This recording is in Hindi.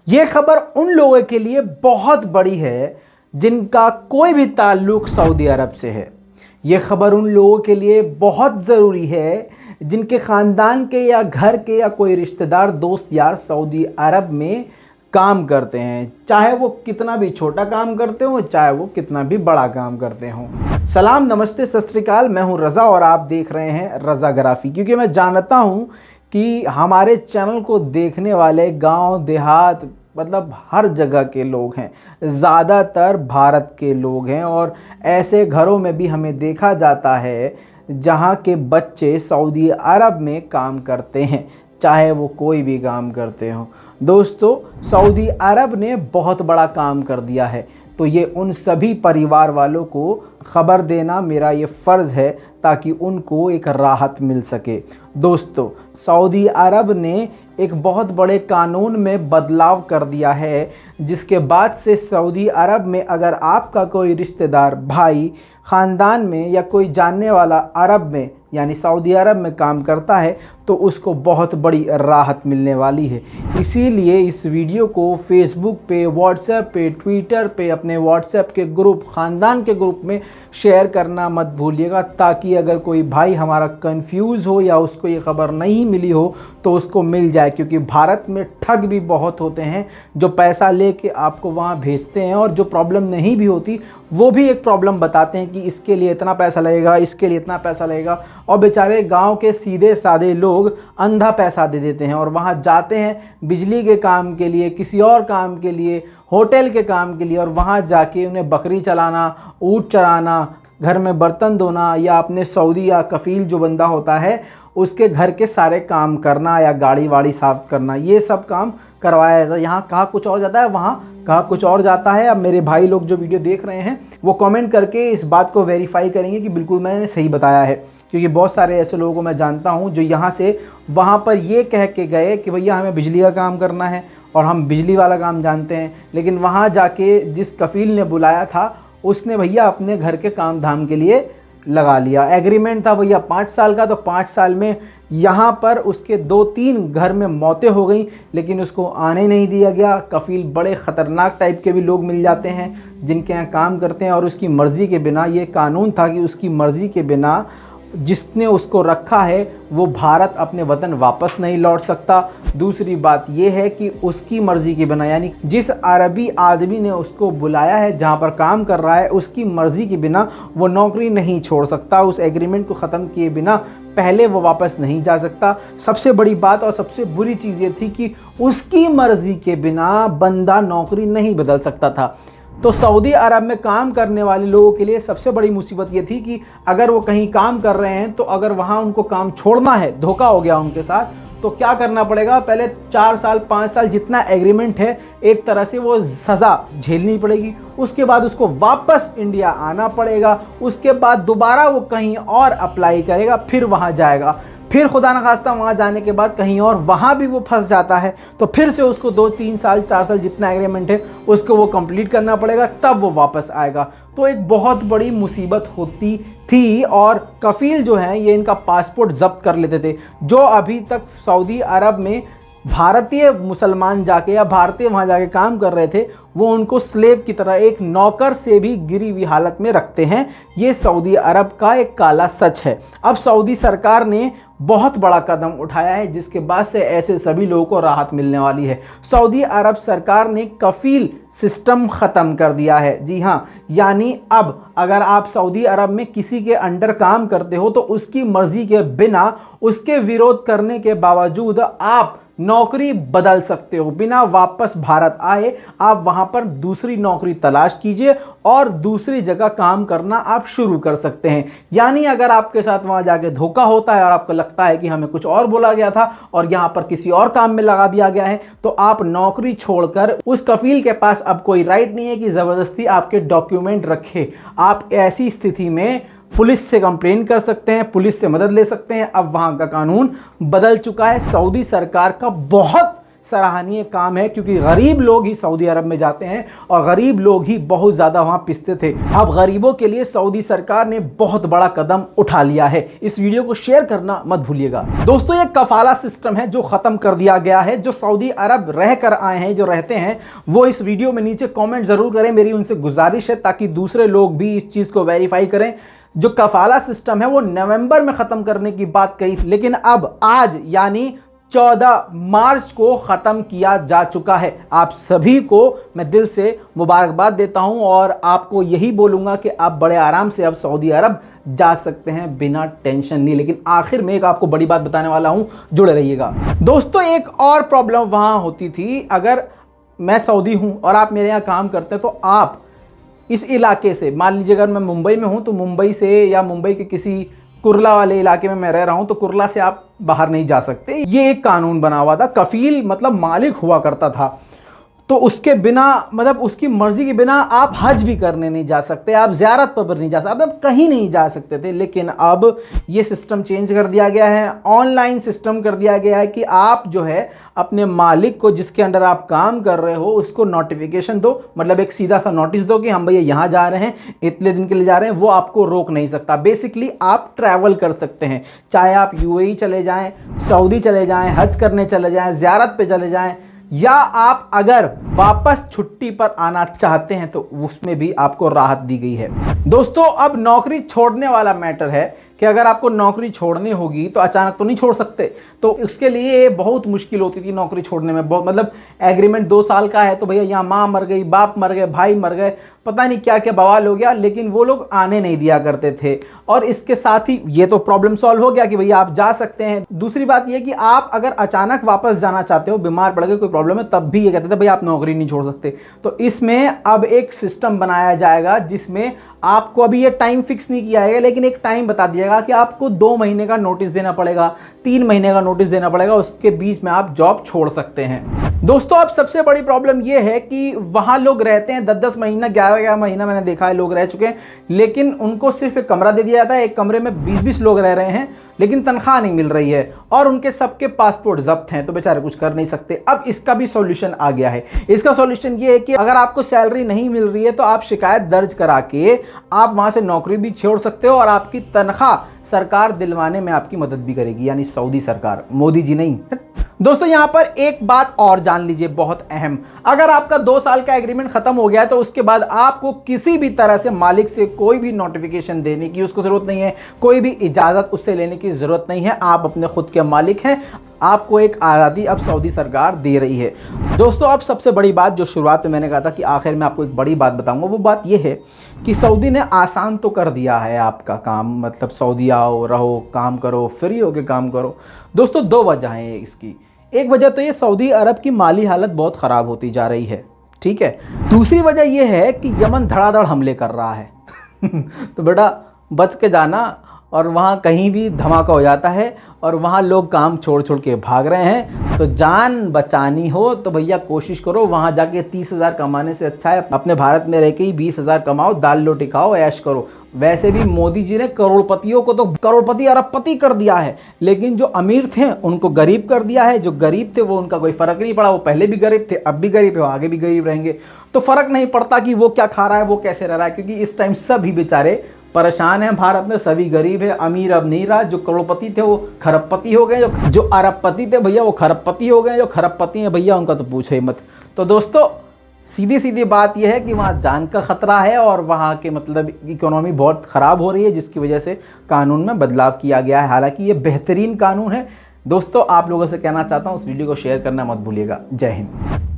ये खबर उन लोगों के लिए बहुत बड़ी है जिनका कोई भी ताल्लुक सऊदी अरब से है। ये खबर उन लोगों के लिए बहुत ज़रूरी है जिनके ख़ानदान के या घर के या कोई रिश्तेदार दोस्त यार सऊदी अरब में काम करते हैं, चाहे वो कितना भी छोटा काम करते हो चाहे वो कितना भी बड़ा काम करते हों। सलाम, नमस्ते, सत श्री अकाल। मैं हूं रज़ा और आप देख रहे हैं रज़ाग्राफी। क्योंकि मैं जानता हूं कि हमारे चैनल को देखने वाले गांव देहात मतलब हर जगह के लोग हैं, ज़्यादातर भारत के लोग हैं और ऐसे घरों में भी हमें देखा जाता है जहां के बच्चे सऊदी अरब में काम करते हैं, चाहे वो कोई भी काम करते हो। दोस्तों, सऊदी अरब ने बहुत बड़ा काम कर दिया है, तो ये उन सभी परिवार वालों को खबर देना मेरा ये फ़र्ज़ है ताकि उनको एक राहत मिल सके। दोस्तों, सऊदी अरब ने एक बहुत बड़े कानून में बदलाव कर दिया है, जिसके बाद से सऊदी अरब में अगर आपका कोई रिश्तेदार, भाई, ख़ानदान में या कोई जानने वाला अरब में यानी सऊदी अरब में काम करता है तो उसको बहुत बड़ी राहत मिलने वाली है। इसीलिए इस वीडियो को फेसबुक पे, व्हाट्सएप पे, ट्विटर पे, अपने व्हाट्सएप के ग्रुप, ख़ानदान के ग्रुप में शेयर करना मत भूलिएगा, ताकि अगर कोई भाई हमारा कंफ्यूज हो या उसको ये खबर नहीं मिली हो तो उसको मिल जाए। क्योंकि भारत में ठग भी बहुत होते हैं जो पैसा लेके आपको वहाँ भेजते हैं और जो प्रॉब्लम नहीं भी होती वो भी एक प्रॉब्लम बताते हैं कि इसके लिए इतना पैसा लगेगा, इसके लिए इतना पैसा लगेगा, और बेचारे गांव के सीधे साधे लोग अंधा पैसा दे देते हैं और वहां जाते हैं बिजली के काम के लिए, किसी और काम के लिए, होटल के काम के लिए, और वहां जाके उन्हें बकरी चलाना, ऊँट चराना, घर में बर्तन धोना या अपने सऊदी या कफ़ील जो बंदा होता है उसके घर के सारे काम करना या गाड़ी वाड़ी साफ़ करना, ये सब काम करवाया जाता है। यहाँ कहाँ कुछ और जाता है, वहाँ कहाँ कुछ और जाता है। अब मेरे भाई लोग जो वीडियो देख रहे हैं वो कमेंट करके इस बात को वेरीफाई करेंगे कि बिल्कुल मैंने सही बताया है। क्योंकि बहुत सारे ऐसे लोगों को मैं जानता हूँ जो यहाँ से वहाँ पर ये कह के गए कि भैया हमें बिजली का काम करना है और हम बिजली वाला काम जानते हैं, लेकिन वहाँ जाके जिस कफ़ील ने बुलाया था उसने भैया अपने घर के काम धाम के लिए लगा लिया। एग्रीमेंट था भैया 5 साल का, तो 5 साल में यहाँ पर उसके 2-3 घर में मौतें हो गई, लेकिन उसको आने नहीं दिया गया। कफ़ील बड़े ख़तरनाक टाइप के भी लोग मिल जाते हैं जिनके यहाँ काम करते हैं और उसकी मर्ज़ी के बिना, ये कानून था कि उसकी मर्ज़ी के बिना जिसने उसको रखा है वो भारत अपने वतन वापस नहीं लौट सकता। दूसरी बात ये है कि उसकी मर्ज़ी के बिना यानी जिस अरबी आदमी ने उसको बुलाया है जहाँ पर काम कर रहा है उसकी मर्ज़ी के बिना वो नौकरी नहीं छोड़ सकता। उस एग्रीमेंट को ख़त्म किए बिना पहले वो वापस नहीं जा सकता। सबसे बड़ी बात और सबसे बुरी चीज़ ये थी कि उसकी मर्ज़ी के बिना बंदा नौकरी नहीं बदल सकता था। तो सऊदी अरब में काम करने वाले लोगों के लिए सबसे बड़ी मुसीबत ये थी कि अगर वो कहीं काम कर रहे हैं तो अगर वहाँ उनको काम छोड़ना है, धोखा हो गया उनके साथ, तो क्या करना पड़ेगा, पहले 4 साल 5 साल जितना एग्रीमेंट है एक तरह से वो सज़ा झेलनी पड़ेगी। उसके बाद उसको वापस इंडिया आना पड़ेगा। उसके बाद दोबारा वो कहीं और अप्लाई करेगा, फिर वहाँ जाएगा, फिर खुदा न खास्ता वहाँ जाने के बाद कहीं और वहाँ भी वो फंस जाता है तो फिर से उसको 2-3 साल 4 साल जितना एग्रीमेंट है उसको वो कंप्लीट करना पड़ेगा, तब वो वापस आएगा। तो एक बहुत बड़ी मुसीबत होती थी और कफ़ील जो हैं ये इनका पासपोर्ट ज़ब्त कर लेते थे। जो अभी तक सऊदी अरब में भारतीय मुसलमान जाके या भारतीय वहाँ जाके काम कर रहे थे वो उनको स्लेव की तरह, एक नौकर से भी गिरी हुई हालत में रखते हैं। ये सऊदी अरब का एक काला सच है। अब सऊदी सरकार ने बहुत बड़ा कदम उठाया है जिसके बाद से ऐसे सभी लोगों को राहत मिलने वाली है। सऊदी अरब सरकार ने कफ़ील सिस्टम ख़त्म कर दिया है। जी हाँ, यानी अब अगर आप सऊदी अरब में किसी के अंडर काम करते हो तो उसकी मर्ज़ी के बिना, उसके विरोध करने के बावजूद आप नौकरी बदल सकते हो। बिना वापस भारत आए आप वहां पर दूसरी नौकरी तलाश कीजिए और दूसरी जगह काम करना आप शुरू कर सकते हैं। यानी अगर आपके साथ वहां जाके धोखा होता है और आपको लगता है कि हमें कुछ और बोला गया था और यहां पर किसी और काम में लगा दिया गया है, तो आप नौकरी छोड़कर, उस कफील के पास अब कोई राइट नहीं है कि ज़बरदस्ती आपके डॉक्यूमेंट रखे। आप ऐसी स्थिति में पुलिस से कंप्लेन कर सकते हैं, पुलिस से मदद ले सकते हैं। अब वहाँ का कानून बदल चुका है। सऊदी सरकार का बहुत सराहनीय काम है, क्योंकि गरीब लोग ही सऊदी अरब में जाते हैं और गरीब लोग ही बहुत ज़्यादा वहाँ पिसते थे। अब गरीबों के लिए सऊदी सरकार ने बहुत बड़ा कदम उठा लिया है। इस वीडियो को शेयर करना मत भूलिएगा। दोस्तों, ये कफाला सिस्टम है जो ख़त्म कर दिया गया है। जो सऊदी अरब रह कर आए हैं, जो रहते हैं, वो इस वीडियो में नीचे कॉमेंट ज़रूर करें। मेरी उनसे गुजारिश है ताकि दूसरे लोग भी इस चीज़ को वेरीफाई करें। जो कफाला सिस्टम है वो नवंबर में ख़त्म करने की बात कही थी, लेकिन अब आज यानी 14 मार्च को ख़त्म किया जा चुका है। आप सभी को मैं दिल से मुबारकबाद देता हूं और आपको यही बोलूँगा कि आप बड़े आराम से अब सऊदी अरब जा सकते हैं बिना टेंशन नहीं। लेकिन आखिर में एक आपको बड़ी बात बताने वाला हूं, जुड़े रहिएगा। दोस्तों, एक और प्रॉब्लम वहाँ होती थी। अगर मैं सऊदी हूँ और आप मेरे यहाँ काम करते हैं तो आप इस इलाके से, मान लीजिए अगर मैं मुंबई में हूँ तो मुंबई से या मुंबई के किसी कुर्ला वाले इलाके में मैं रह रहा हूँ तो कुर्ला से आप बाहर नहीं जा सकते। ये एक कानून बना हुआ था। कफील मतलब मालिक हुआ करता था, तो उसके बिना, मतलब उसकी मर्ज़ी के बिना आप हज भी करने नहीं जा सकते, आप ज़ियारत पर नहीं जा सकते, आप कहीं नहीं जा सकते थे। लेकिन अब ये सिस्टम चेंज कर दिया गया है, ऑनलाइन सिस्टम कर दिया गया है कि आप जो है अपने मालिक को, जिसके अंडर आप काम कर रहे हो, उसको नोटिफिकेशन दो, मतलब एक सीधा सा नोटिस दो कि हम भैया यहाँ जा रहे हैं, इतने दिन के लिए जा रहे हैं। वो आपको रोक नहीं सकता। बेसिकली आप ट्रैवल कर सकते हैं, चाहे आप यूएई चले जाएँ, सऊदी चले जाएँ, हज करने चले जाएँ, ज़ियारत पे चले जाएँ, या आप अगर वापस छुट्टी पर आना चाहते हैं तो उसमें भी आपको राहत दी गई है। दोस्तों, अब नौकरी छोड़ने वाला मैटर है कि अगर आपको नौकरी छोड़नी होगी तो अचानक तो नहीं छोड़ सकते। तो उसके लिए बहुत मुश्किल होती थी नौकरी छोड़ने में। बहुत, मतलब एग्रीमेंट 2 साल का है तो भैया यहाँ माँ मर गई, बाप मर गए, भाई मर गए, पता नहीं क्या क्या बवाल हो गया, लेकिन वो लोग आने नहीं दिया करते थे। और इसके साथ ही ये तो प्रॉब्लम सॉल्व हो गया कि भैया आप जा सकते हैं। दूसरी बात ये कि आप अगर अचानक वापस जाना चाहते हो, बीमार पड़ गए, कोई प्रॉब्लम है, तब भी ये कहते थे भैया आप नौकरी नहीं छोड़ सकते। तो इसमें अब एक सिस्टम बनाया जाएगा जिसमें आपको, अभी ये टाइम फिक्स नहीं किया है, लेकिन एक टाइम बता दिएगा कि आपको 2 महीने का नोटिस देना पड़ेगा, 3 महीने का नोटिस देना पड़ेगा, उसके बीच में आप जॉब छोड़ सकते हैं। दोस्तों, अब सबसे बड़ी प्रॉब्लम ये है कि वहाँ लोग रहते हैं 10-10 महीना, 11-11 महीना मैंने देखा है लोग रह चुके हैं, लेकिन उनको सिर्फ एक कमरा दे दिया जाता है। एक कमरे में 20-20 लोग रह रहे हैं, लेकिन तनख्वाह नहीं मिल रही है और उनके सबके पासपोर्ट जब्त हैं, तो बेचारे कुछ कर नहीं सकते। अब इसका भी सॉल्यूशन आ गया है। इसका सॉल्यूशन ये है कि अगर आपको सैलरी नहीं मिल रही है तो आप शिकायत दर्ज करा के आप वहाँ से नौकरी भी छोड़ सकते हो और आपकी तनख्वाह सरकार दिलवाने में आपकी मदद भी करेगी, यानी सऊदी सरकार, मोदी जी नहीं। दोस्तों, यहाँ पर एक बात और जान लीजिए, बहुत अहम। अगर आपका 2 साल का एग्रीमेंट खत्म हो गया है तो उसके बाद आपको किसी भी तरह से मालिक से कोई भी नोटिफिकेशन देने की उसको ज़रूरत नहीं है, कोई भी इजाज़त उससे लेने की ज़रूरत नहीं है। आप अपने खुद के मालिक हैं। आपको एक आज़ादी अब सऊदी सरकार दे रही है। दोस्तों, अब सबसे बड़ी बात, जो शुरुआत में मैंने कहा था कि आखिर में आपको एक बड़ी बात बताऊंगा, वो बात ये है कि सऊदी ने आसान तो कर दिया है आपका काम, मतलब सऊदी आओ, रहो, काम करो, फ्री होके काम करो। दोस्तों, 2 वजह हैं इसकी। एक वजह तो ये सऊदी अरब की माली हालत बहुत ख़राब होती जा रही है, ठीक है। दूसरी वजह यह है कि यमन धड़ाधड़ हमले कर रहा है तो बेटा बच के जाना, और वहाँ कहीं भी धमाका हो जाता है और वहाँ लोग काम छोड़ छोड़ के भाग रहे हैं। तो जान बचानी हो तो भैया कोशिश करो, वहाँ जाके 30,000 कमाने से अच्छा है अपने भारत में रह के ही 20,000 कमाओ, दाल रोटी खाओ, ऐश करो। वैसे भी मोदी जी ने करोड़पतियों को तो करोड़पति अरबपति कर दिया है, लेकिन जो अमीर थे उनको गरीब कर दिया है। जो गरीब थे वो, उनका कोई फ़र्क नहीं पड़ा, वो पहले भी गरीब थे, अब भी गरीब है, वो आगे भी गरीब रहेंगे। तो फ़र्क नहीं पड़ता कि वो क्या खा रहा है, वो कैसे रह रहा है, क्योंकि इस टाइम सभी बेचारे परेशान हैं। भारत में सभी गरीब है, अमीर अब नहीं रहा। जो करोड़पति थे वो खरबपति हो गए, जो अरबपति थे भैया वो खरबपति हो गए, जो खरबपति हैं भैया उनका तो पूछो ही मत। तो दोस्तों, सीधी सीधी बात यह है कि वहाँ जान का ख़तरा है और वहाँ के मतलब इकोनॉमी बहुत ख़राब हो रही है, जिसकी वजह से कानून में बदलाव किया गया है। हालांकि ये बेहतरीन कानून है। दोस्तों, आप लोगों से कहना चाहता हूँ, उस वीडियो को शेयर करना मत भूलिएगा। जय हिंद।